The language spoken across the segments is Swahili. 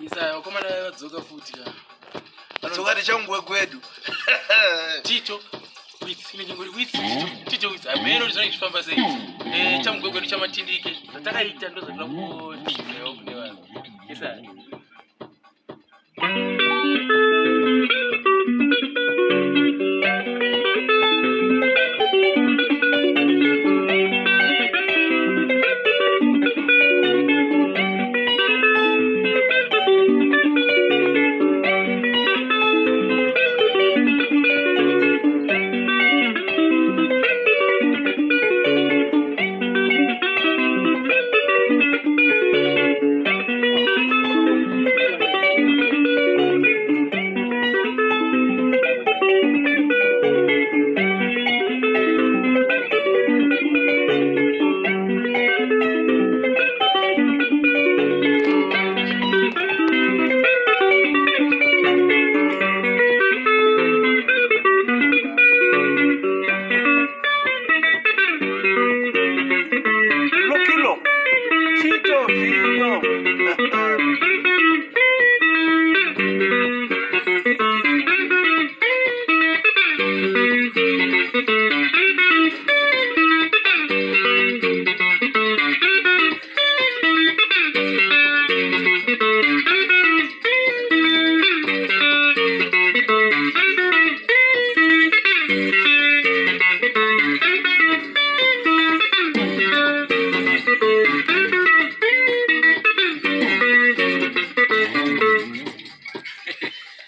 Isa koma na wadzoka futi ka. Wadzoka ndi Chamugwegwedu. Tito. Witsi ngori witsi Tito witsi. Ameno ndizoni chifamba sei. Chamugwegwedu chamatindike. Zatakaita ndo zvatira kuti okune vanhu. Isa.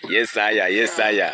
Yes, Aya.